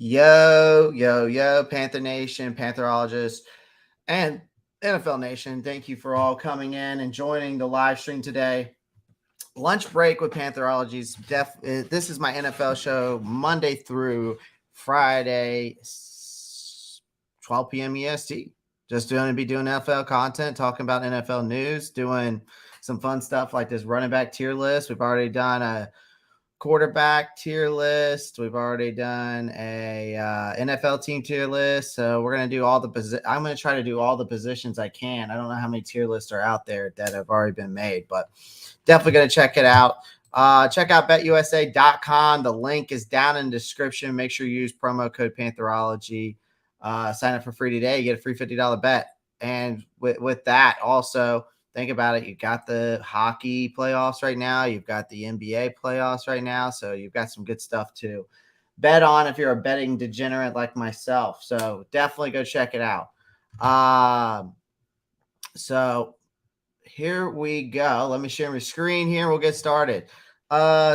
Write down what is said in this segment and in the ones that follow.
Yo, yo, yo, Panther Nation, Pantherologist, and NFL Nation. Thank you for all coming in and joining the live stream today. Lunch break with Pantherology's this is my NFL show Monday through Friday, 12 p.m. EST. Just going to be doing NFL content, talking about NFL news, doing some fun stuff like this running back tier list. We've already done a quarterback tier list. We've already done a NFL team tier list. So we're going to do all the I'm going to try to do all the positions I can. I don't know how many tier lists are out there that have already been made, but definitely going to check it out. Check out betusa.com. The link is down in the description. Make sure you use promo code Pantherology. Sign up for free today. You get a free $50 bet. And with that, also, think about it. You've got the hockey playoffs right now. You've got the NBA playoffs right now. So you've got some good stuff to bet on if you're a betting degenerate like myself. So definitely go check it out. So here we go. Let me share my screen here. We'll get started.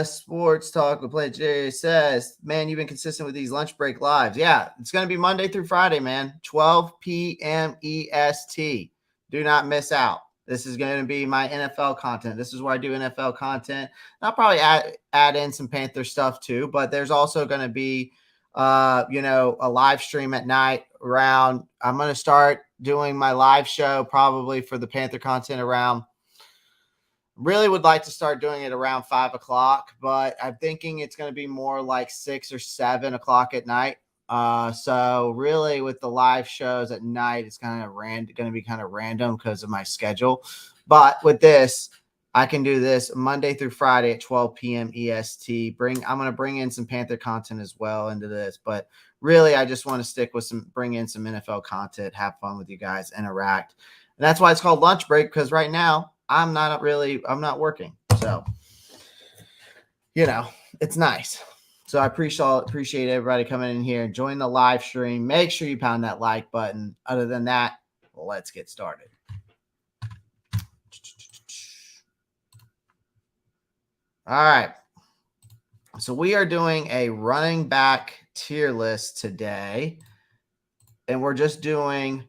Sports Talk with Play Jerry says, man, you've been consistent with these lunch break lives. Yeah, it's going to be Monday through Friday, man. 12 p.m. EST. Do not miss out. This is going to be my NFL content. This is where I do NFL content. I'll probably add in some Panther stuff too, but there's also going to be, a live stream at night around. I'm going to start doing my live show probably for the Panther content around. Really would like to start doing it around 5 o'clock, but I'm thinking it's going to be more like 6 or 7 o'clock at night. So really with the live shows at night, it's kind of going to be kind of random because of my schedule. But with this, I can do this Monday through Friday at 12 p.m. EST. I'm going to bring in some Panther content as well into this, but really I just want to bring in some NFL content, have fun with you guys, interact. And that's why it's called lunch break, because right now I'm not working. So, it's nice. So I appreciate everybody coming in here and join the live stream. Make sure you pound that like button. Other than that, let's get started. All right. So we are doing a running back tier list today, and we're just doing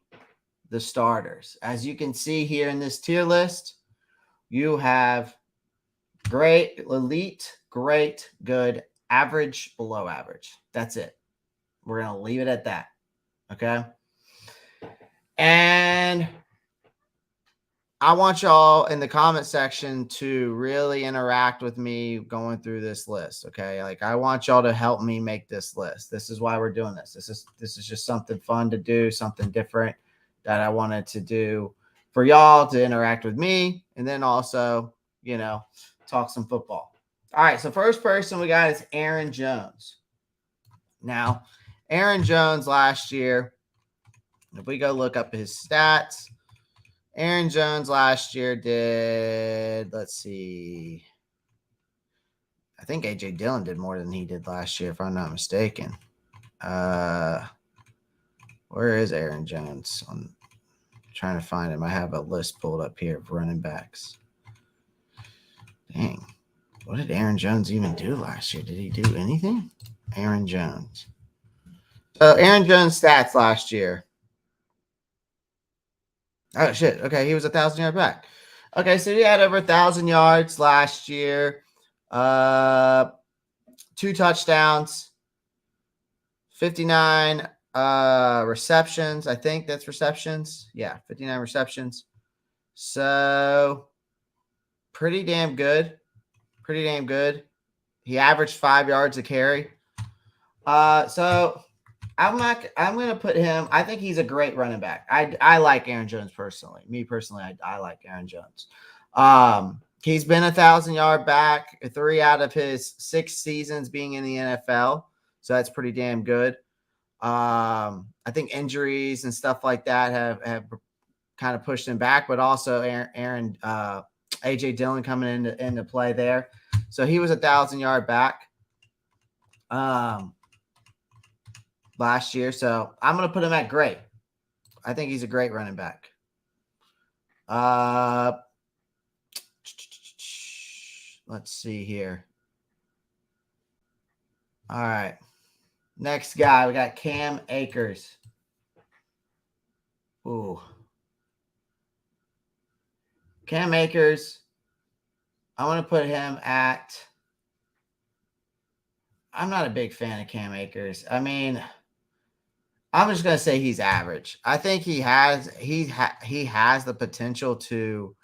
the starters. As you can see here in this tier list, you have great, elite, great, good, average, below average. That's it. We're going to leave it at that. Okay. And I want y'all in the comment section to really interact with me going through this list. Okay. Like I want y'all to help me make this list. This is why we're doing this. This is just something fun to do, something different that I wanted to do for y'all to interact with me. And then also, talk some football. All right. So first person we got is Aaron Jones. Now, Aaron Jones last year, if we go look up his stats, Aaron Jones last year did, let's see, I think A.J. Dillon did more than he did last year, if I'm not mistaken. Where is Aaron Jones? I'm trying to find him. I have a list pulled up here of running backs. Dang. What did Aaron Jones even do last year? Did he do anything? Aaron Jones. So Aaron Jones' stats last year. Oh, shit. Okay, he was 1,000-yard back. Okay, so he had over 1,000 yards last year. 2 touchdowns, 59 receptions. I think that's receptions. Yeah, 59 receptions. So pretty damn good. Pretty damn good. He averaged 5 yards a carry. So I'm going to put him. I think he's a great running back. I like Aaron Jones personally. Me personally, I like Aaron Jones. He's been 1,000-yard back 3 out of his 6 seasons being in the NFL. So that's pretty damn good. I think injuries and stuff like that have kind of pushed him back, but also Aaron A.J. Dillon coming into play there. So he was 1,000-yard back last year. So I'm going to put him at great. I think he's a great running back. Let's see here. All right. Next guy, we got Cam Akers. Ooh. Cam Akers, I want to put him at. I'm not a big fan of Cam Akers. I mean, I'm just gonna say he's average. I think he has the potential to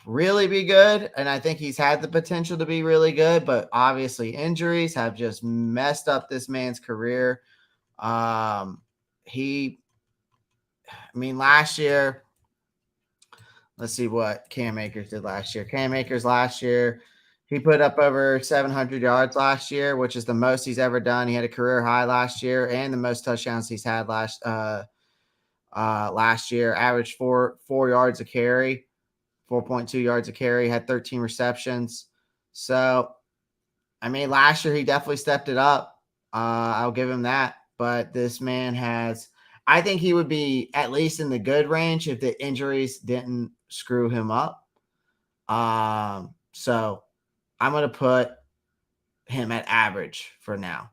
really be good, and I think he's had the potential to be really good. But obviously, injuries have just messed up this man's career. He, I mean, last year. Let's see what Cam Akers did last year. Cam Akers last year, he put up over 700 yards last year, which is the most he's ever done. He had a career high last year and the most touchdowns he's had last year. Averaged four yards a carry, 4.2 yards a carry. Had 13 receptions. So, I mean, last year he definitely stepped it up. I'll give him that. But this man has. I think he would be at least in the good range if the injuries didn't screw him up. So I'm going to put him at average for now.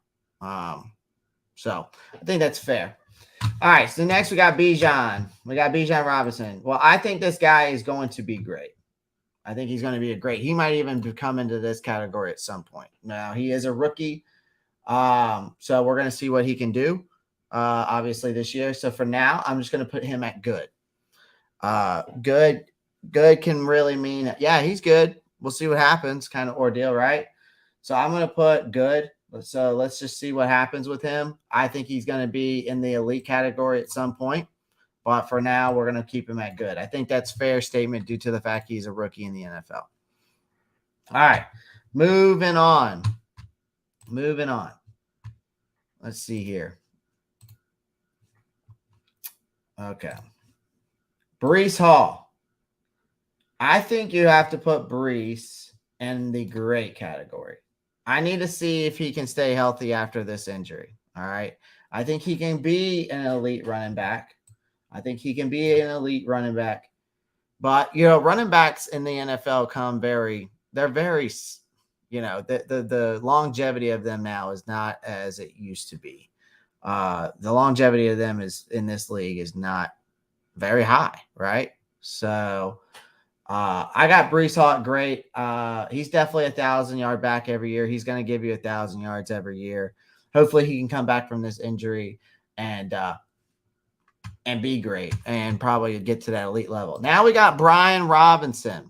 So I think that's fair. All right. So next we got Bijan. We got Bijan Robinson. Well, I think this guy is going to be great. I think he's going to be a great. He might even come into this category at some point. Now he is a rookie. So we're going to see what he can do. Obviously this year. So for now, I'm just going to put him at good. Good can really mean, yeah, he's good. We'll see what happens, kind of ordeal, right? So I'm going to put good. So let's just see what happens with him. I think he's going to be in the elite category at some point. But for now, we're going to keep him at good. I think that's a fair statement due to the fact he's a rookie in the NFL. All right. Moving on. Let's see here. Okay. Breece Hall. I think you have to put Breece in the great category. I need to see if he can stay healthy after this injury. All right. I think he can be an elite running back. But, running backs in the NFL they're very, the longevity of them now is not as it used to be. The longevity of them is in this league is not very high, right? So I got Breece Hall great. He's definitely 1,000-yard back every year. He's going to give you 1,000 yards every year. Hopefully he can come back from this injury and be great and probably get to that elite level. Now we got Brian Robinson.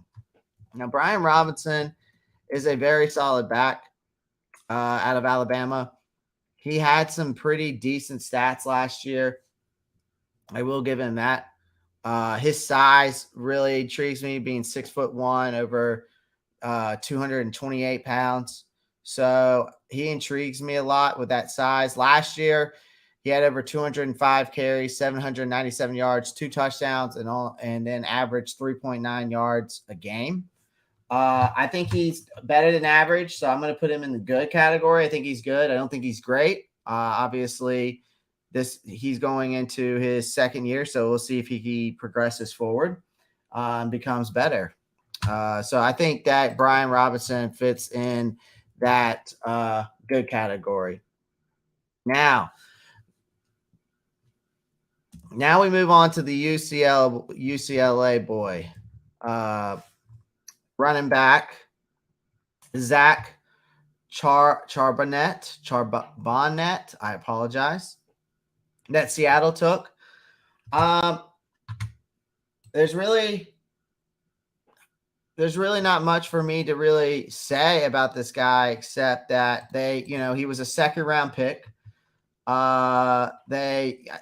Now Brian Robinson is a very solid back out of Alabama. He had some pretty decent stats last year. I will give him that. His size really intrigues me, being 6'1", over 228 pounds. So he intrigues me a lot with that size. Last year, he had over 205 carries, 797 yards, 2 touchdowns, and then averaged 3.9 yards a game. I think he's better than average, so I'm going to put him in the good category. I think he's good. I don't think he's great. Obviously, he's going into his second year, so we'll see if he progresses forward and becomes better. So I think that Brian Robinson fits in that good category. Now we move on to the UCLA boy, running back Zach Charbonnet. I apologize. That Seattle took. There's really not much for me to really say about this guy except that he was a second round pick.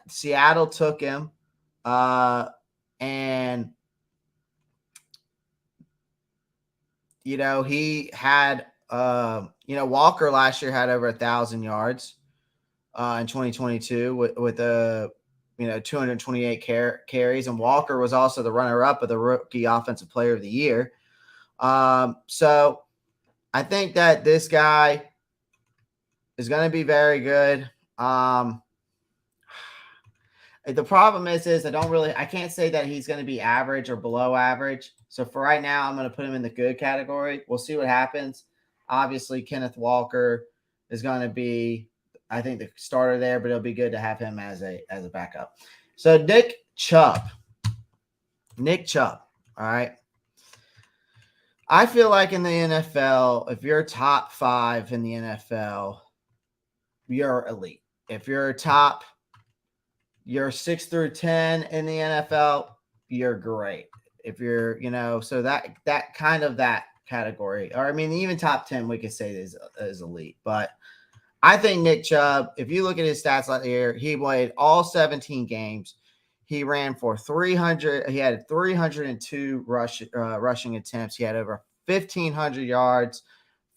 Seattle took him, and he had Walker last year had over 1,000 yards in 2022 with 228 carries, and Walker was also the runner-up of the Rookie Offensive Player of the Year. So I think that this guy is going to be very good. The problem is I can't say that he's going to be average or below average. So for right now, I'm going to put him in the good category. We'll see what happens. Obviously, Kenneth Walker is going to be, I think, the starter there, but it'll be good to have him as a backup. So Nick Chubb. All right. I feel like in the NFL, if you're top 5 in the NFL, you're elite. If you're 6 through 10 in the NFL, you're great. If you're, so that kind of that category, or I mean, even top 10, we could say is elite. But I think Nick Chubb, if you look at his stats last year, he played all 17 games. He ran for 300. He had 302 rushing attempts. He had over 1,500 yards,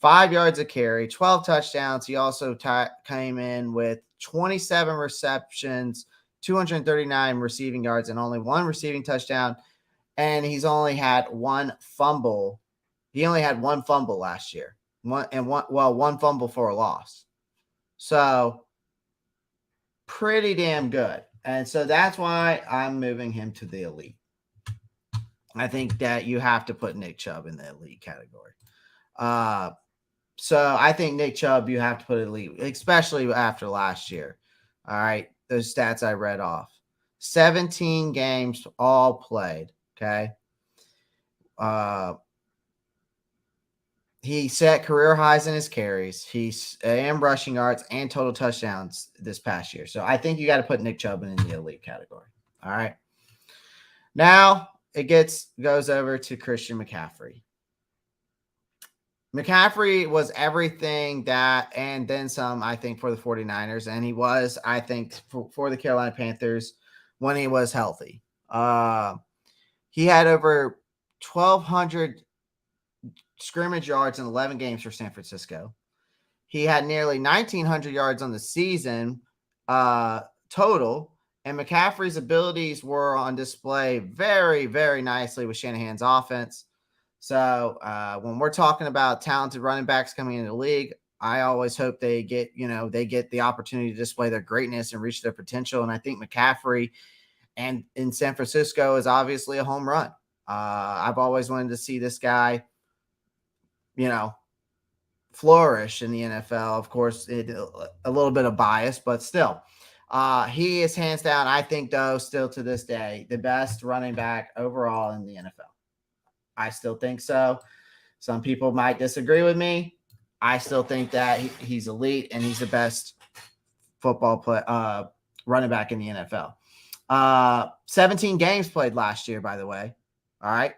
5 yards a carry, 12 touchdowns. He also came in with 27 receptions, 239 receiving yards, and only 1 receiving touchdown. And he's only had 1 fumble. He only had 1 fumble last year. One fumble for a loss. So pretty damn good. And so that's why I'm moving him to the elite. I think that you have to put Nick Chubb in the elite category. So I think Nick Chubb, you have to put elite, especially after last year. All right. Those stats I read off. 17 games all played. Okay. He set career highs in his carries. He's and rushing yards and total touchdowns this past year. So I think you got to put Nick Chubb in the elite category. All right. Now it goes over to Christian McCaffrey. McCaffrey was everything that and then some, I think, for the 49ers. And he was, I think, for the Carolina Panthers when he was healthy. He had over 1,200 scrimmage yards in 11 games for San Francisco. He had nearly 1,900 yards on the season total. And McCaffrey's abilities were on display very, very nicely with Shanahan's offense. So when we're talking about talented running backs coming into the league, I always hope they get the opportunity to display their greatness and reach their potential. And I think McCaffrey and in San Francisco is obviously a home run. I've always wanted to see this guy, flourish in the NFL. Of course, a little bit of bias, but still. He is hands down, I think, though, still to this day, the best running back overall in the NFL. I still think so. Some people might disagree with me. I still think that he's elite and he's the best running back in the NFL. 17 games played last year, by the way. All right.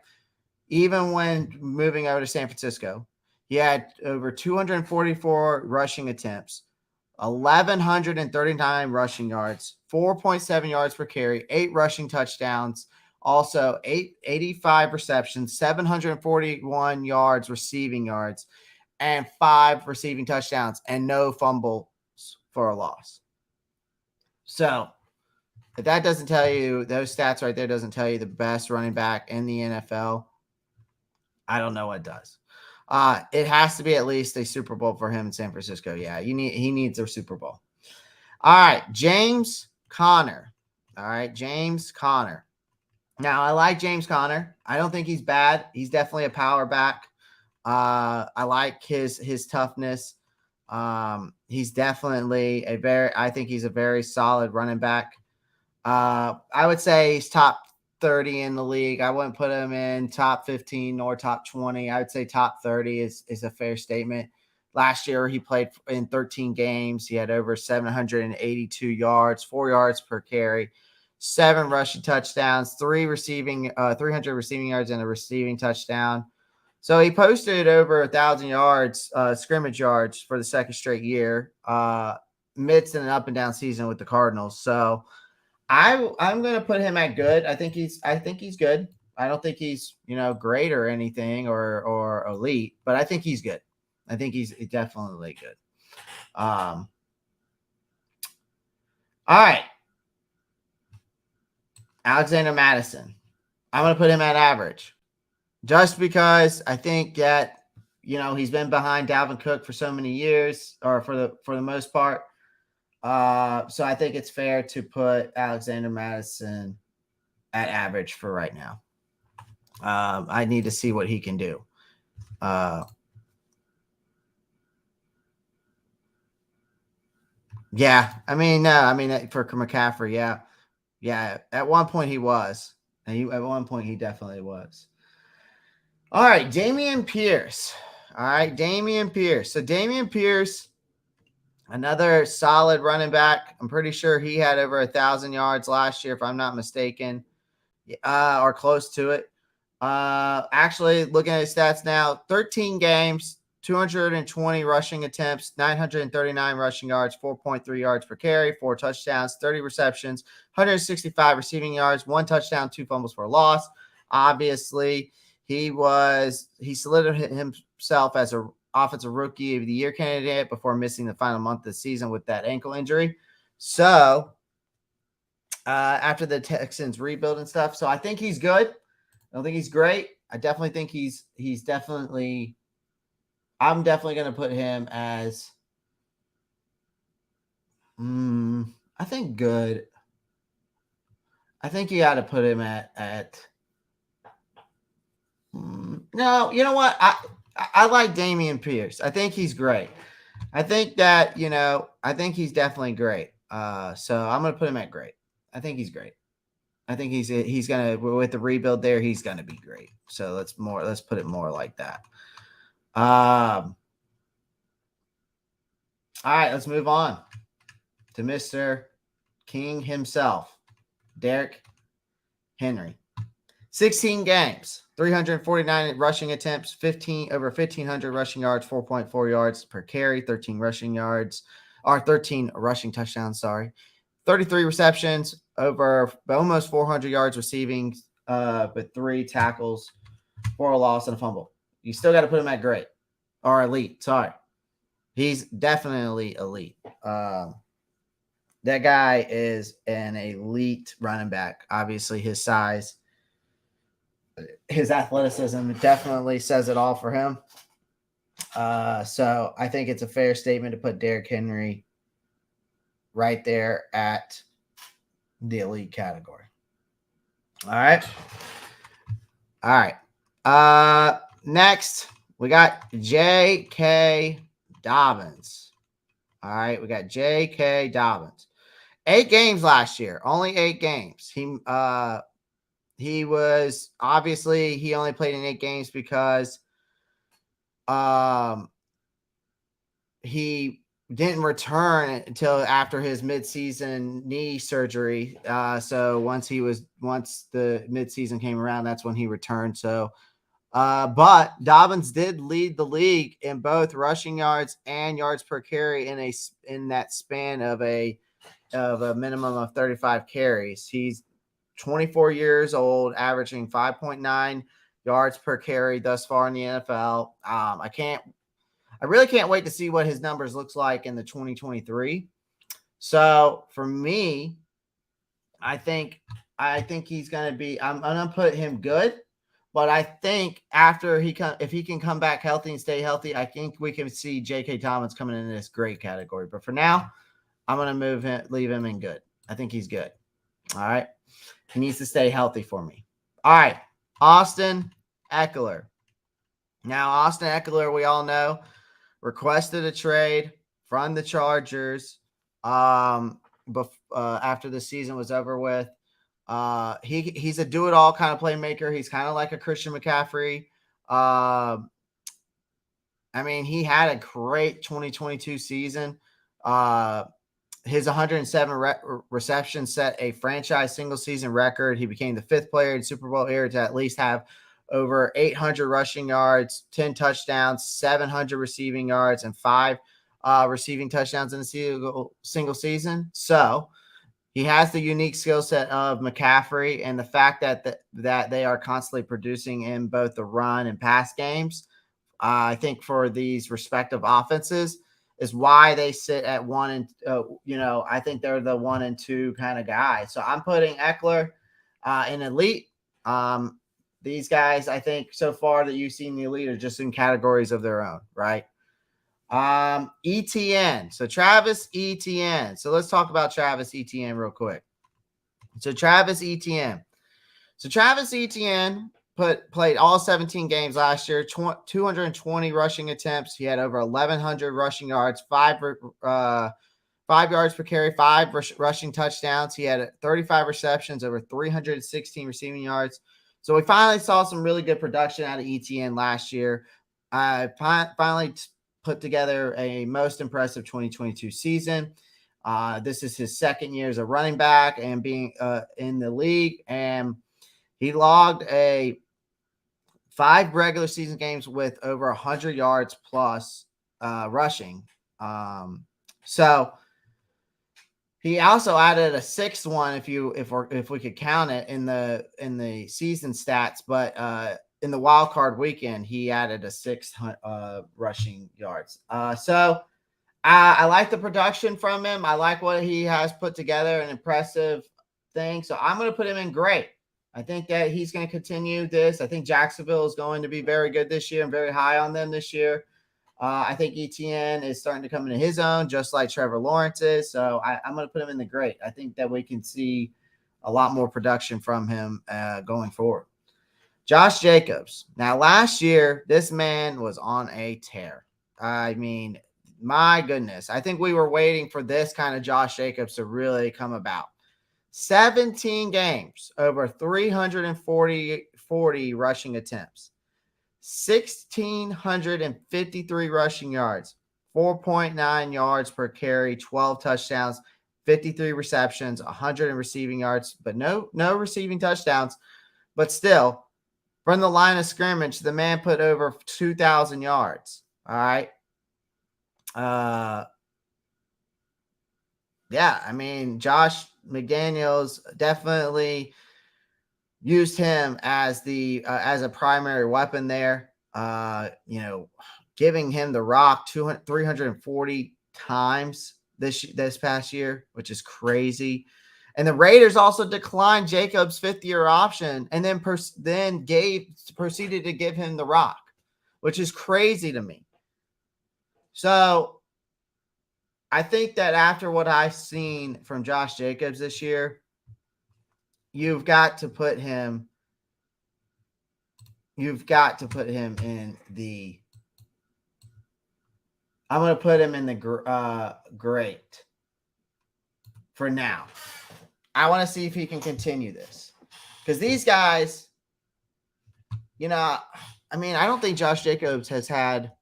Even when moving over to San Francisco, he had over 244 rushing attempts, 1,139 rushing yards, 4.7 yards per carry, 8 rushing touchdowns, also 85 receptions, 741 yards, receiving yards, and 5 receiving touchdowns, and no fumbles for a loss. So if that doesn't tell you, those stats right there doesn't tell you the best running back in the NFL, I don't know what does. It has to be at least a Super Bowl for him in San Francisco. Yeah, he needs a Super Bowl. All right, James Conner. Now, I like James Conner. I don't think he's bad. He's definitely a power back. I like his toughness. He's definitely I think he's a very solid running back. I would say he's top 30 in the league. I wouldn't put him in top 15 or top 20. I would say top 30 is a fair statement. Last year, he played in 13 games. He had over 782 yards, 4 yards per carry, 7 rushing touchdowns, 300 receiving yards, and a receiving touchdown. So he posted over 1,000 yards, scrimmage yards for the second straight year, amidst an up and down season with the Cardinals. So I'm going to put him at good. I think he's good. I don't think he's, great or anything or elite, but I think he's good. I think he's definitely good. All right. Alexander Mattison. I'm going to put him at average just because I think that, he's been behind Dalvin Cook for so many years, or for the most part. So I think it's fair to put Alexander Mattison at average for right now. I need to see what he can do. Yeah. I mean, no, I mean, for McCaffrey, yeah. Yeah. At one point he was. And at one point he definitely was. All right. Damian Pierce. All right. Damian Pierce. So Damian Pierce, another solid running back. I'm pretty sure he had over 1,000 yards last year, if I'm not mistaken, or close to it. Actually, looking at his stats now, 13 games, 220 rushing attempts, 939 rushing yards, 4.3 yards per carry, 4 touchdowns, 30 receptions, 165 receiving yards, 1 touchdown, 2 fumbles for a loss. Obviously, he solidified himself as a offensive rookie of the year candidate before missing the final month of the season with that ankle injury. So, after the Texans rebuild and stuff, so I think he's good. I don't think he's great. I definitely think he's definitely. I'm definitely going to put him as. I think good. I think you got to put him at. No, you know what? I like Damian Pierce. I think he's great. I think that I think he's definitely great. So I'm going to put him at great. I think he's great. I think he's gonna, with the rebuild there, he's gonna be great. So let's put it more like that. All right, let's move on to Mr. King himself, Derrick Henry. 16 games, 349 rushing attempts, over 1,500 rushing yards, 4.4 yards per carry, 13 rushing yards, or 13 rushing touchdowns, sorry. 33 receptions, over almost 400 yards receiving, with 3 tackles for a loss and a fumble. You still got to put him at great or elite. Sorry. He's definitely elite. That guy is an elite running back. Obviously, his size, his athleticism definitely says it all for him. So I think it's a fair statement to put Derrick Henry right there at the elite category. All right. All right. Next, we got J.K. Dobbins. All right. We got J.K. Dobbins. 8 games last year. Only 8 games. He was obviously, he only played in 8 games because he didn't return until after his midseason knee surgery. So once the midseason came around, that's when he returned. So, but Dobbins did lead the league in both rushing yards and yards per carry in that span of a minimum of 35 carries. He's 24 years old, averaging 5.9 yards per carry thus far in the NFL. I really can't wait to see what his numbers looks like in the 2023. So for me, I think he's going to be. I'm going to put him good, but I think if he can come back healthy and stay healthy, I think we can see J.K. Dobbins coming in this great category. But for now, I'm going to leave him in good. I think he's good. All right. He needs to stay healthy for me. All right. Austin Ekeler. Now, Austin Ekeler, we all know, requested a trade from the Chargers after the season was over with. He's a do-it-all kind of playmaker. He's kind of like a Christian McCaffrey. I mean, he had a great 2022 season. His 107 receptions set a franchise single-season record. He became the 5th player in Super Bowl era to at least have over 800 rushing yards, 10 touchdowns, 700 receiving yards, and 5 receiving touchdowns in a single season. So he has the unique skill set of McCaffrey, and the fact that they are constantly producing in both the run and pass games, I think for these respective offenses, is why they sit at 1 and I think they're the 1 and 2 kind of guy. So I'm putting Ekeler in elite. These guys, I think so far that you've seen the elite are just in categories of their own, right? ETN. So Travis Etienne. So let's talk about Travis Etienne real quick. So Travis Etienne played all 17 games last year, 220 rushing attempts. He had over 1,100 rushing yards, 5 5 yards per carry, 5 rushing touchdowns. He had 35 receptions, over 316 receiving yards. So we finally saw some really good production out of ETN last year. I finally put together a most impressive 2022 season. This is his second year as a running back and being in the league. And he logged 5 regular season games with over 100 yards plus rushing. So he also added a 6th one if we could count it in the season stats, but in the wild card weekend he added a 6th rushing yards. So I like the production from him. I like what he has put together, an impressive thing. So I'm going to put him in great. I think that he's going to continue this. I think Jacksonville is going to be very good this year. I'm very high on them this year. I think ETN is starting to come into his own, just like Trevor Lawrence is. So I'm going to put him in the great. I think that we can see a lot more production from him going forward. Josh Jacobs. Now, last year, this man was on a tear. I mean, my goodness. I think we were waiting for this kind of Josh Jacobs to really come about. 17 games, over 340 rushing attempts, 1,653 rushing yards, 4.9 yards per carry, 12 touchdowns, 53 receptions, 100 in receiving yards, but no receiving touchdowns. But still, from the line of scrimmage, the man put over 2,000 yards. All right. Yeah, I mean, Josh McDaniels definitely used him as as a primary weapon there. Giving him the rock 340 times this past year, which is crazy. And the Raiders also declined Jacobs' 5th-year option and then proceeded to give him the rock, which is crazy to me. So I think that after what I've seen from Josh Jacobs this year, you've got to put him in the I'm going to put him in the great for now. I want to see if he can continue this. Because these guys, I don't think Josh Jacobs has had,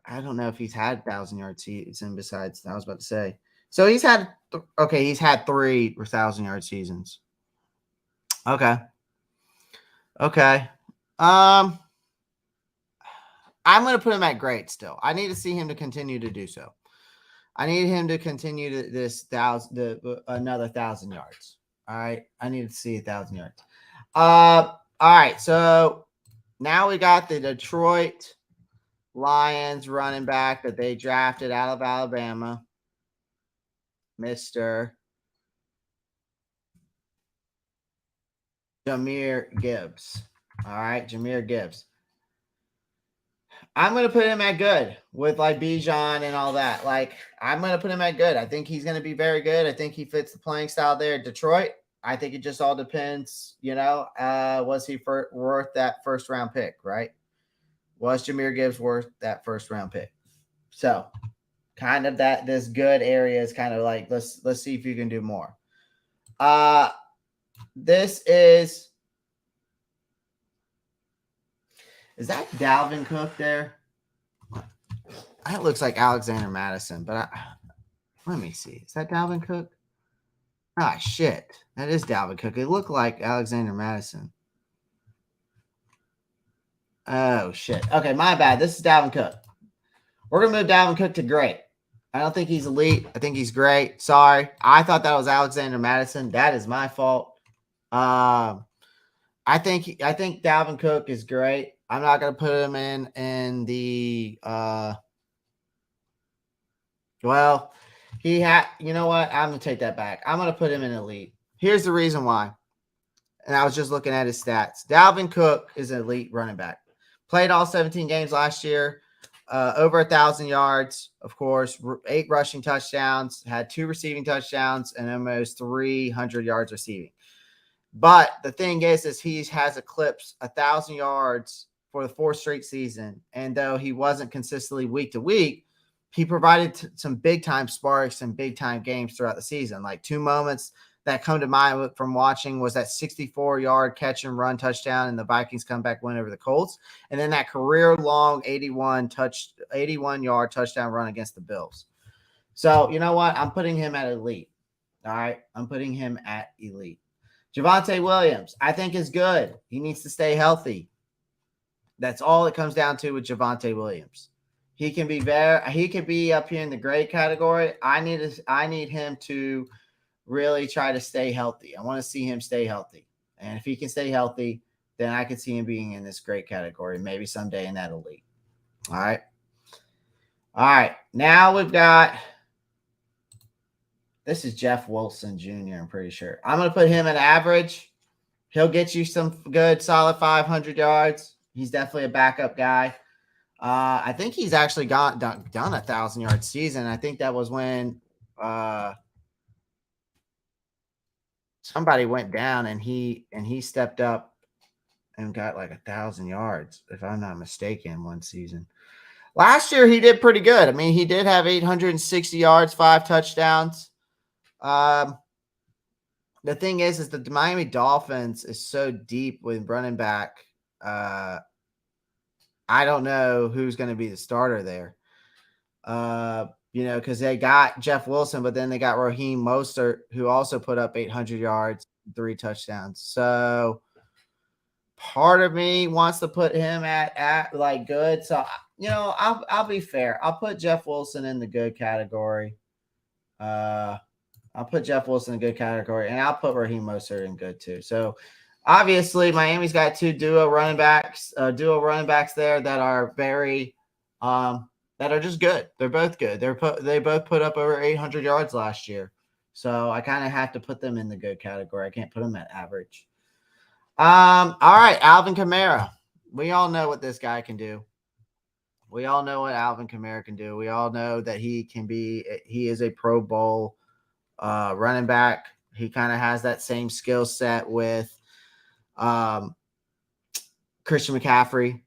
I don't know if he's had 1,000-yard season besides, I was about to say. So he's had 3 1,000-yard seasons. Okay. I'm going to put him at great still. I need to see him to continue to do so. I need him to continue another 1,000 yards. All right. I need to see 1,000 yards. All right. So now we got the Detroit Lions running back that they drafted out of Alabama, Mr. Jahmyr Gibbs. All right, Jahmyr Gibbs. I'm going to put him at good with like Bijan and all that. Like, I'm going to put him at good. I think he's going to be very good. I think he fits the playing style there at Detroit. I think it just all depends, was he worth that first-round pick, right? Was Jahmyr Gibbs worth that first-round pick? So, kind of this good area is kind of like, let's see if you can do more. This is that Dalvin Cook there? That looks like Alexander Madison, but let me see. Is that Dalvin Cook? Ah, shit. That is Dalvin Cook. It looked like Alexander Madison. Oh, shit. Okay, my bad. This is Dalvin Cook. We're going to move Dalvin Cook to great. I don't think he's elite. I think he's great. Sorry. I thought that was Alexander Madison. That is my fault. I think Dalvin Cook is great. I'm not going to put him in the he had, you know what? I'm going to take that back. I'm going to put him in elite. Here's the reason why. And I was just looking at his stats. Dalvin Cook is an elite running back. Played all 17 games last year. Over 1,000 yards, of course, 8 rushing touchdowns, had 2 receiving touchdowns, and almost 300 yards receiving. But the thing is he has eclipsed 1,000 yards for the 4th straight season. And though he wasn't consistently week to week, he provided some big time sparks and big time games throughout the season. Like two moments that come to mind from watching was that 64-yard catch and run touchdown in the Vikings comeback win over the Colts, and then that career long 81-yard touchdown run against the Bills. So you know what? I'm putting him at elite. All right, I'm putting him at elite. Javonte Williams, I think is good. He needs to stay healthy. That's all it comes down to with Javonte Williams. He can be up here in the great category. I need him to really try to stay healthy. I want to see him stay healthy. And if he can stay healthy, then I can see him being in this great category, maybe someday in that elite. All right. All right. Now we've got, this is Jeff Wilson Jr., I'm pretty sure. I'm going to put him at average. He'll get you some good, solid 500 yards. He's definitely a backup guy. I think he's actually done 1,000-yard season. I think that was when somebody went down and he stepped up and got like 1,000 yards, if I'm not mistaken, one season. Last year he did pretty good. I mean, he did have 860 yards, 5 touchdowns. The thing is the Miami Dolphins is so deep with running back. I don't know who's going to be the starter there. Because they got Jeff Wilson, but then they got Raheem Mostert, who also put up 800 yards, 3 touchdowns. So part of me wants to put him at like good. So I'll be fair. I'll put Jeff Wilson in the good category. I'll put Jeff Wilson in good category, and I'll put Raheem Mostert in good too. So obviously, Miami's got 2 duo running backs there that are very that are just good. They're both good. They both put up over 800 yards last year. So I kind of have to put them in the good category. I can't put them at average. All right, Alvin Kamara. We all know what this guy can do. We all know what Alvin Kamara can do. We all know that he is a Pro Bowl running back. He kind of has that same skill set with Christian McCaffrey.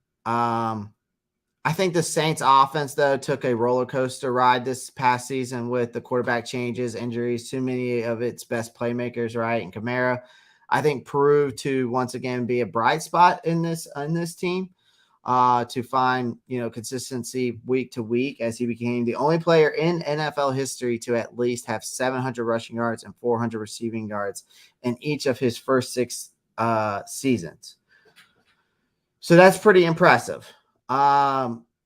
I think the Saints offense, though, took a roller coaster ride this past season with the quarterback changes, injuries, too many of its best playmakers, right? And Kamara, I think, proved to once again be a bright spot in this team to find, consistency week to week as he became the only player in NFL history to at least have 700 rushing yards and 400 receiving yards in each of his first 6 seasons. So that's pretty impressive.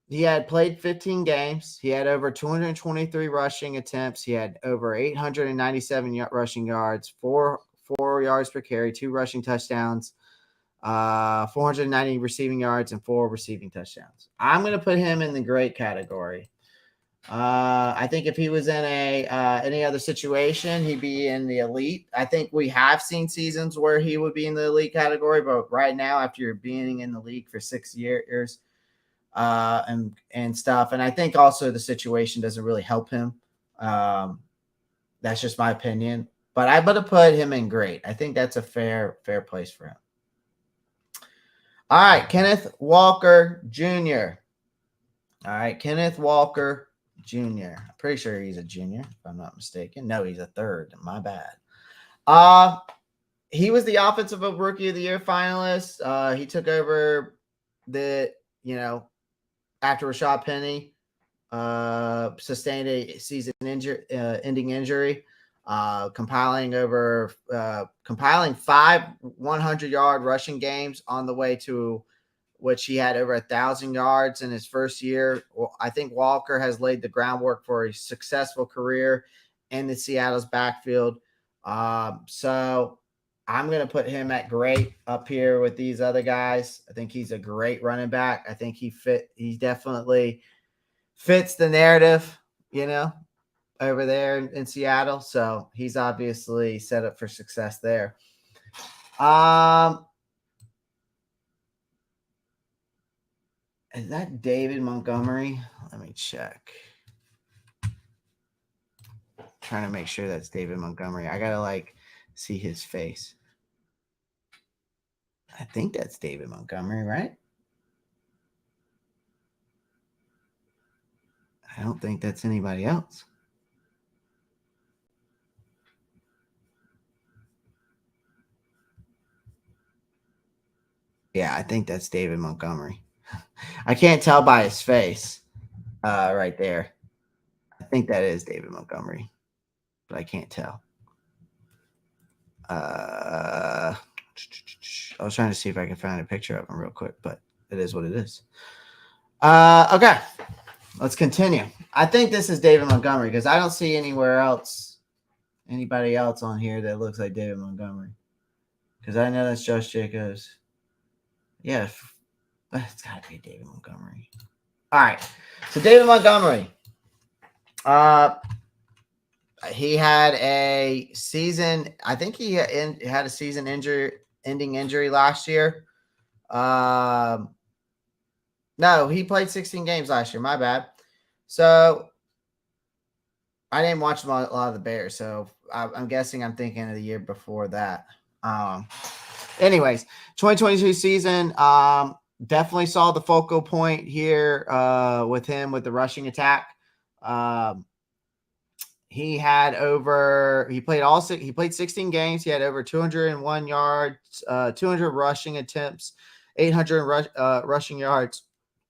He had played 15 games. He had over 223 rushing attempts. He had over 897 rushing yards, 4 yards per carry, 2 rushing touchdowns, 490 receiving yards, and 4 receiving touchdowns. I'm going to put him in the great category. I think if he was in any other situation, he'd be in the elite. I think we have seen seasons where he would be in the elite category, but right now, after being in the league for 6 years, and stuff, and I think also the situation doesn't really help him. That's just my opinion, but I'm gonna put him in great. I think that's a fair place for him. All right, Kenneth Walker Jr. All right, Kenneth Walker Jr. I'm pretty sure he's a junior, if I'm not mistaken. No, he's a third. My bad. He was the Offensive Rookie of the Year finalist. He took over after Rashad Penny sustained a season-ending injury, compiling 5 100-yard rushing games on the way to which he had over 1,000 yards in his first year. Well, I think Walker has laid the groundwork for a successful career in the Seattle's backfield. So I'm going to put him at great up here with these other guys. I think he's a great running back. I think he definitely fits the narrative, over there in Seattle. So he's obviously set up for success there. Is that David Montgomery? Let me check. Trying to make sure that's David Montgomery. I gotta see his face. I think that's David Montgomery, right? I I don't think that's anybody else. Yeah, I think that's David Montgomery. I can't tell by his face right there. I think that is David Montgomery, but I can't tell. I was trying to see if I could find a picture of him real quick, but it is what it is. Okay, let's continue. I think this is David Montgomery because I don't see anybody else on here that looks like David Montgomery. Because I know that's Josh Jacobs. Yeah, it's got to be David Montgomery. All right, so David Montgomery. He had a season. I think he had a season-ending injury last year. No, he played 16 games last year. My bad. So I didn't watch a lot of the Bears, so I'm guessing I'm thinking of the year before that. Anyways, 2022 season, definitely saw the focal point here with him with the rushing attack. He played 16 games. He had over 201 yards, 200 rushing attempts, 800 rushing yards,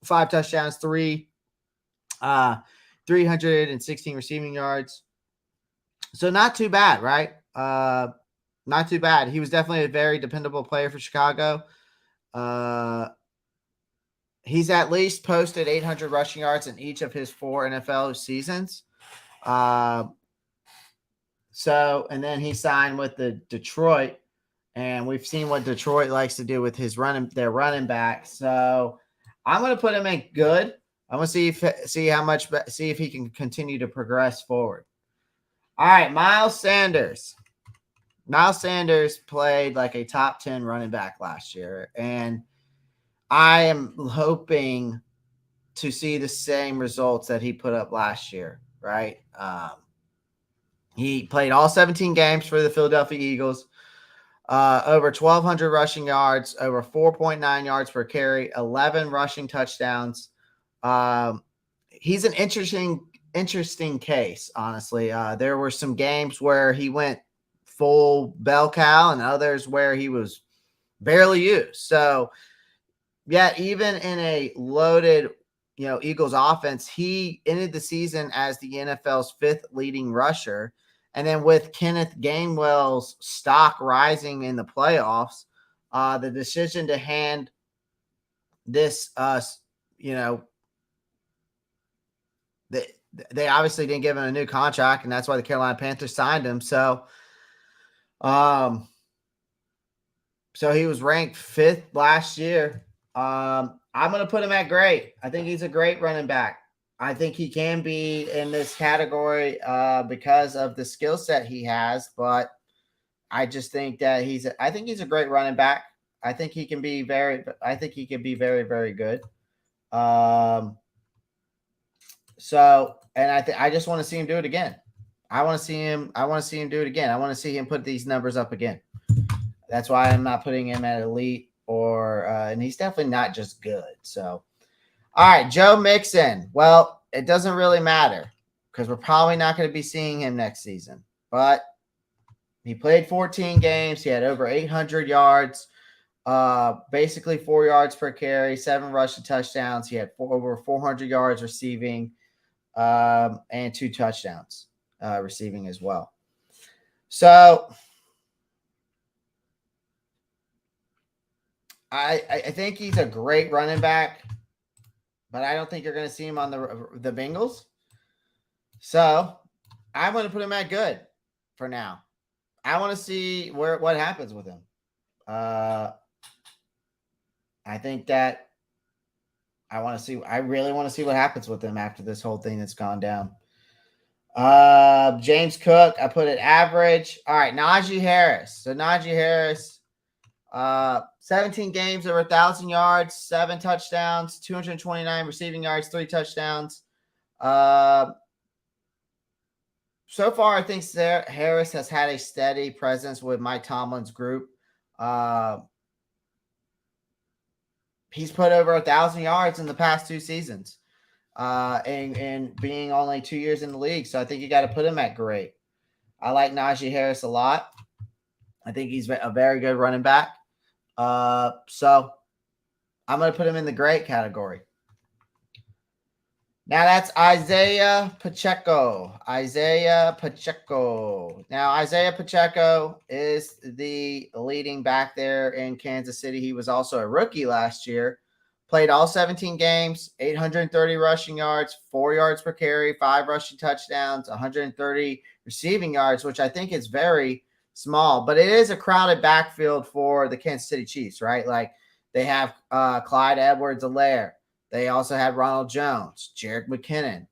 5 touchdowns, 316 receiving yards. So not too bad, right? Not too bad. He was definitely a very dependable player for Chicago. He's at least posted 800 rushing yards in each of his 4 NFL seasons. And then he signed with the Detroit, and we've seen what Detroit likes to do with their running back. So I'm going to put him in good. I'm going to see if he can continue to progress forward. All right, Miles Sanders. Miles Sanders played like a top 10 running back last year, and I am hoping to see the same results that he put up last year, right? He played all 17 games for the Philadelphia Eagles, over 1,200 rushing yards, over 4.9 yards per carry, 11 rushing touchdowns. He's an interesting case, honestly. There were some games where he went full bell cow and others where he was barely used. So, yet even in a loaded, Eagles offense, he ended the season as the NFL's 5th leading rusher. And then with Kenneth Gainwell's stock rising in the playoffs, the decision to hand this, they obviously didn't give him a new contract, and that's why the Carolina Panthers signed him. So he was ranked 5th last year. I'm going to put him at great. I think he's a great running back. I think he can be in this category because of the skill set he has, but I just think that he's a great running back. I think he can be very, very good. And I just want to see him do it again. I want to see him do it again. I want to see him put these numbers up again. That's why I'm not putting him at elite and he's definitely not just good. So, all right, Joe Mixon. Well, it doesn't really matter because we're probably not going to be seeing him next season. But he played 14 games. He had over 800 yards, basically 4 yards per carry, 7 rushing touchdowns. He had over 400 yards receiving and 2 touchdowns receiving as well. So I think he's a great running back, but I don't think you're going to see him on the Bengals. So I'm going to put him at good for now. I want to see what happens with him. I think that I really want to see what happens with him after this whole thing that's gone down. James Cook, I put it average. All right, Najee Harris. So Najee Harris, 17 games, over 1,000 yards, 7 touchdowns, 229 receiving yards, 3 touchdowns. So far, I think Harris has had a steady presence with Mike Tomlin's group. He's put over 1,000 yards in the past 2 seasons. and being only 2 years in the league. So I think you got to put him at great. I like Najee Harris a lot. I think he's a very good running back. So I'm going to put him in the great category. Now that's Isaiah Pacheco. Isaiah Pacheco. Now, Isaiah Pacheco is the leading back there in Kansas City. He was also a rookie last year. Played all 17 games, 830 rushing yards, 4 yards per carry, 5 rushing touchdowns, 130 receiving yards, which I think is very small. But it is a crowded backfield for the Kansas City Chiefs, right? Like they have Clyde Edwards-Helaire. They also had Ronald Jones, Jerick McKinnon.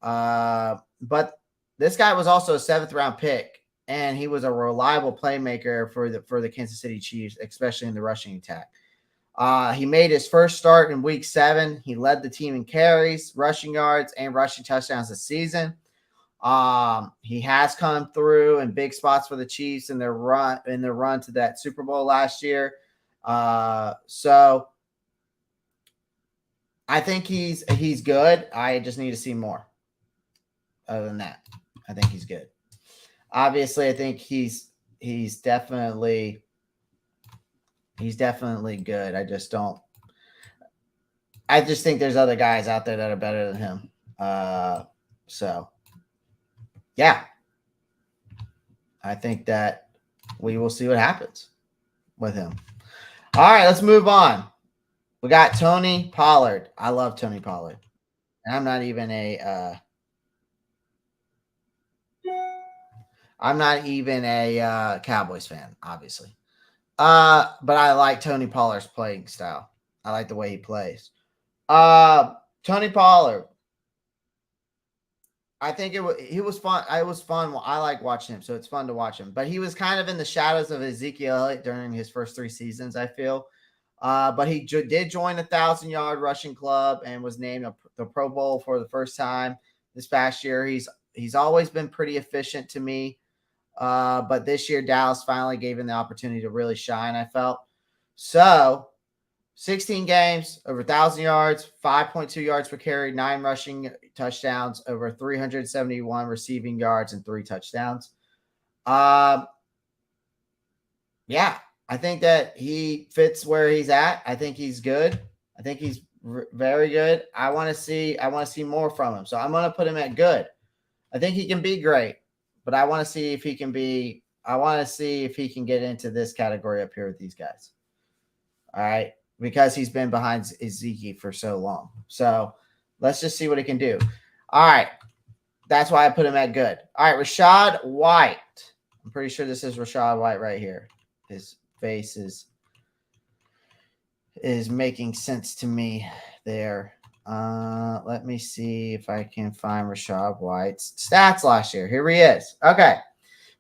But this guy was also a 7th-round pick, and he was a reliable playmaker for the Kansas City Chiefs, especially in the rushing attack. He made his first start in Week 7. He led the team in carries, rushing yards, and rushing touchdowns this season. He has come through in big spots for the Chiefs in their run to that Super Bowl last year. So I think he's good. I just need to see more. Other than that, I think he's good. Obviously, I think he's definitely good. I just think there's other guys out there that are better than him. So yeah, I think that we will see what happens with him. All right, let's move on. We got Tony Pollard. I love Tony Pollard. And I'm not even a Cowboys fan, obviously. But I like Tony Pollard's playing style. I like the way he plays. Tony Pollard. I think he was fun. It was fun. I like watching him, so it's fun to watch him. But he was kind of in the shadows of Ezekiel Elliott during his first 3 seasons, I feel. But he did join the 1,000-yard rushing club and was named the Pro Bowl for the first time this past year. He's always been pretty efficient to me. But this year, Dallas finally gave him the opportunity to really shine, I felt. So 16 games, over 1,000 yards, 5.2 yards per carry, 9 rushing touchdowns, over 371 receiving yards, and 3 touchdowns. Yeah, I think that he fits where he's at. I think he's good. I think he's very good. I want to see more from him. So I'm going to put him at good. I think he can be great, but I want to see if he can get into this category up here with these guys. All right. Because he's been behind Ezekiel for so long. So let's just see what he can do. All right. That's why I put him at good. All right. Rachaad White. I'm pretty sure this is Rachaad White right here. His face is making sense to me there. Let me see if I can find Rachaad White's stats last year. Here he is. Okay.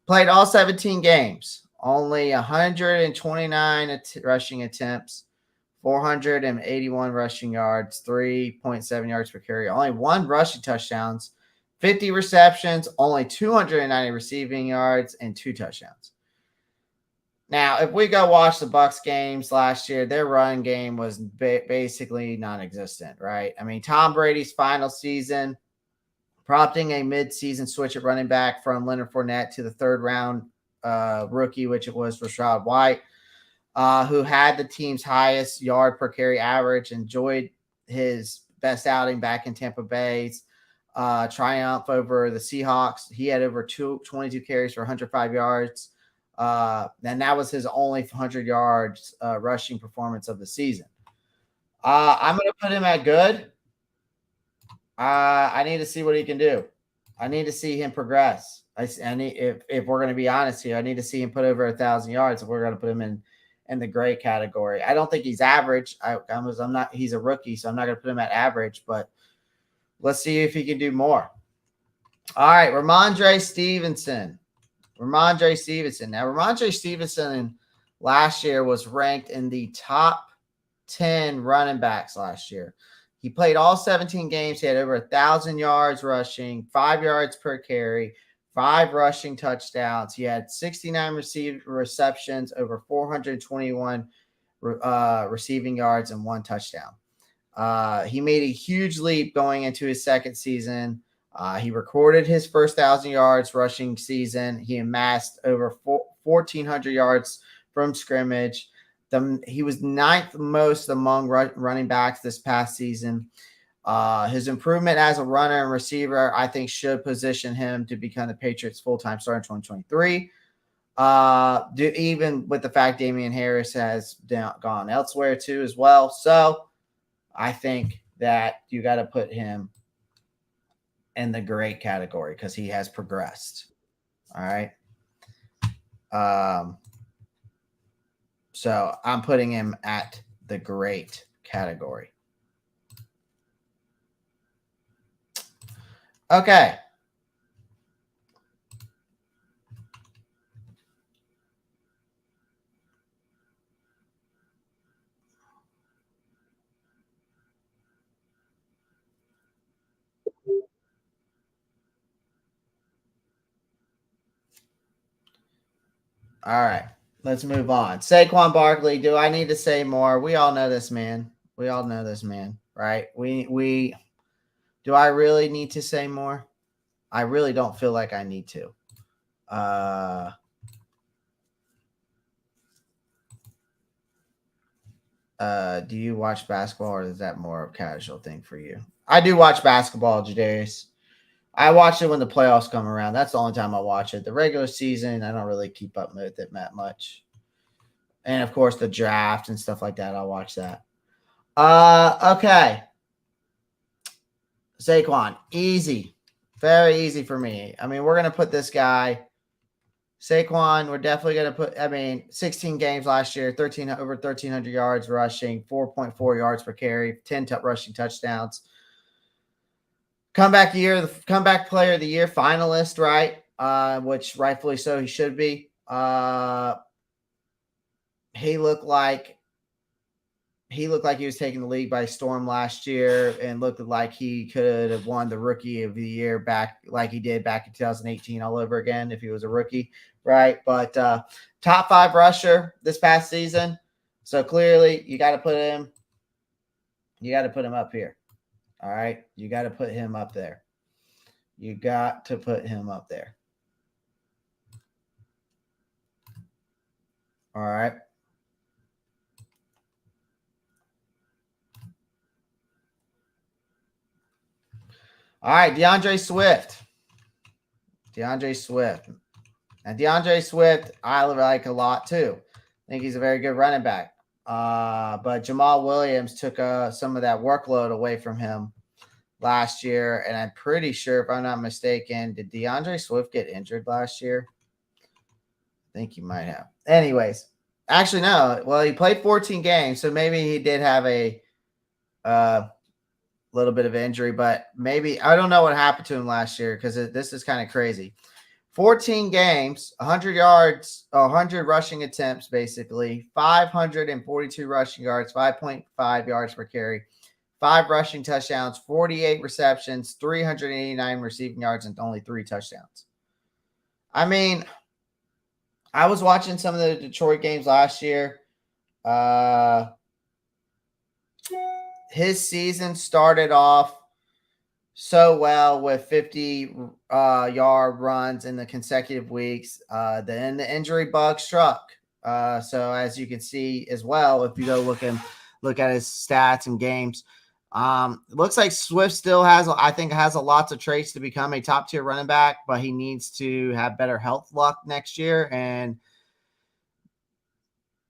Played all 17 games. Only 129 rushing attempts. 481 rushing yards, 3.7 yards per carry, only 1 rushing touchdowns, 50 receptions, only 290 receiving yards, and 2 touchdowns. Now, if we go watch the Bucs games last year, their run game was basically non-existent, right? I mean, Tom Brady's final season, prompting a mid-season switch at running back from Leonard Fournette to the 3rd-round rookie, which it was Rachaad White. Who had the team's highest yard per carry average, enjoyed his best outing back in Tampa Bay's triumph over the Seahawks. He had over 22 carries for 105 yards. And that was his only 100 yards rushing performance of the season. I'm going to put him at good. I need to see what he can do. I need to see him progress. If we're going to be honest here, I need to see him put over 1,000 yards if we're going to put him in the great category. I don't think he's average. I'm not. He's a rookie, so I'm not going to put him at average. But let's see if he can do more. All right, Ramondre Stevenson. Now, Ramondre Stevenson last year was ranked in the top 10 running backs last year. He played all 17 games. He had over 1,000 yards rushing, 5 yards per carry, 5 rushing touchdowns. He had 69 receptions, over 421 receiving yards, and 1 touchdown. He made a huge leap going into his second season. He recorded his first 1,000 yards rushing season. He amassed over 1,400 yards from scrimmage. He was ninth most among running backs this past season. His improvement as a runner and receiver, I think, should position him to become the Patriots' full-time starter in 2023. Even with the fact Damian Harris has gone elsewhere too as well. So I think that you got to put him in the great category because he has progressed. All right. So I'm putting him at the great category. Okay. All right. Let's move on. Saquon Barkley. Do I need to say more? We all know this man. We all know this man, right? We do I really need to say more? I really don't feel like I need to. Do you watch basketball or is that more of a casual thing for you? I do watch basketball, Jadarius. I watch it when the playoffs come around. That's the only time I watch it. The regular season, I don't really keep up with it that much. And of course, the draft and stuff like that, I'll watch that. Okay. Saquon, easy. Very easy for me. I mean, we're going to put this guy, Saquon, we're definitely going to put, 16 games last year, over 1,300 yards rushing, 4.4 yards per carry, 10 rushing touchdowns. Comeback player of the year finalist, right? Which rightfully so he should be. He looked like he was taking the league by storm last year and looked like he could have won the rookie of the year back like he did back in 2018 all over again if he was a rookie, right? But top 5 rusher this past season. So clearly you got to put him up here. All right. You got to put him up there. You got to put him up there. All right. All right. DeAndre Swift. And DeAndre Swift, I like a lot too. I think he's a very good running back. But Jamal Williams took some of that workload away from him last year. And I'm pretty sure, if I'm not mistaken, did DeAndre Swift get injured last year? I think he might have. Anyways, actually, no. Well, he played 14 games, so maybe he did have a little bit of injury, but maybe I don't know what happened to him last year because this is kind of crazy. 14 games, 100 yards, 100 rushing attempts, basically 542 rushing yards, 5.5 yards per carry, 5 rushing touchdowns, 48 receptions, 389 receiving yards, and only 3 touchdowns. I mean, I was watching some of the Detroit games last year. His season started off so well with 50-yard runs in the consecutive weeks. Then the injury bug struck. So as you can see as well, if you go look at his stats and games, it looks like Swift still has a lots of traits to become a top tier running back, but he needs to have better health luck next year. And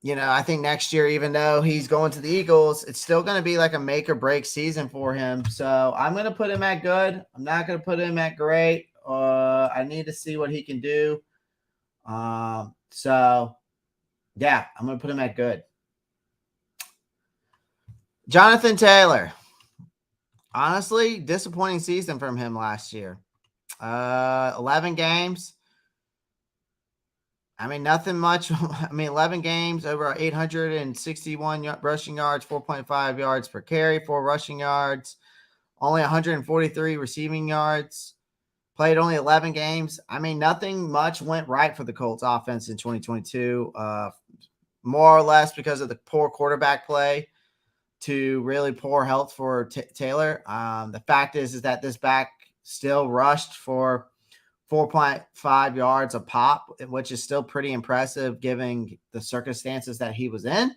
I think next year, even though he's going to the Eagles, it's still going to be like a make or break season for him. So I'm going to put him at good. I'm not going to put him at great. I need to see what he can do. So yeah, I'm going to put him at good. Jonathan Taylor. Honestly, disappointing season from him last year. 11 games. Nothing much. 11 games, over 861 rushing yards, 4.5 yards per carry, 4 rushing yards, only 143 receiving yards. Played only 11 games. Nothing much went right for the Colts offense in 2022, more or less because of the poor quarterback play. to really poor health for Taylor. The fact is that this back still rushed for 4.5 yards a pop, which is still pretty impressive given the circumstances that he was in.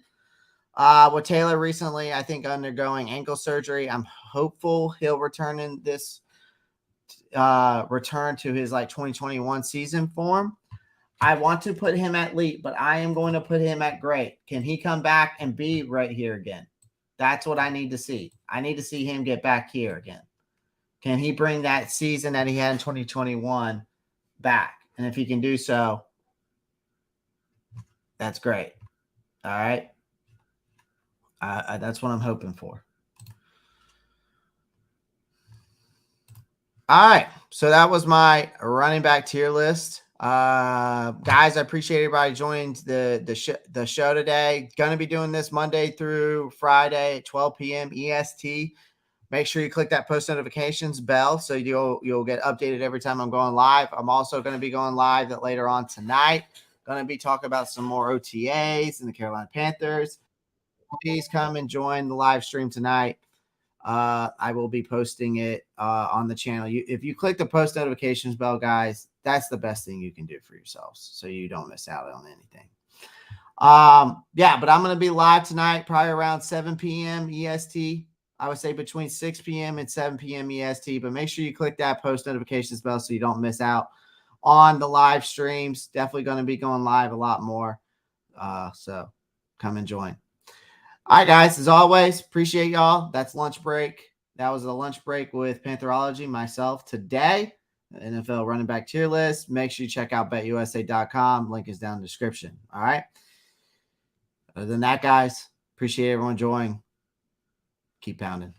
With Taylor recently, I think, undergoing ankle surgery, I'm hopeful he'll return in this return to his 2021 season form. I want to put him at elite, but I am going to put him at great. Can he come back and be right here again? That's what I need to see. I need to see him get back here again. Can he bring that season that he had in 2021 back? And if he can do so, that's great. All right. That's what I'm hoping for. All right. So that was my running back tier list. Guys, I appreciate everybody joining the show today. Going to be doing this Monday through Friday at 12 p.m. EST. Make sure you click that post notifications bell so you'll get updated every time I'm going live. I'm also going to be going live later on tonight. Going to be talking about some more OTAs and the Carolina Panthers. Please come and join the live stream tonight. I will be posting it on the channel. If you click the post notifications bell, guys, that's the best thing you can do for yourselves so you don't miss out on anything. Yeah, but I'm going to be live tonight, probably around 7 p.m. EST. I would say between 6 p.m. and 7 p.m. EST, but make sure you click that post notifications bell so you don't miss out on the live streams. Definitely going to be going live a lot more. So come and join. All right, guys, as always, appreciate y'all. That's lunch break. That was a lunch break with Pantherology, myself today. NFL running back tier list. Make sure you check out betusa.com. Link is down in the description. All right. Other than that, guys, appreciate everyone joining. Keep pounding.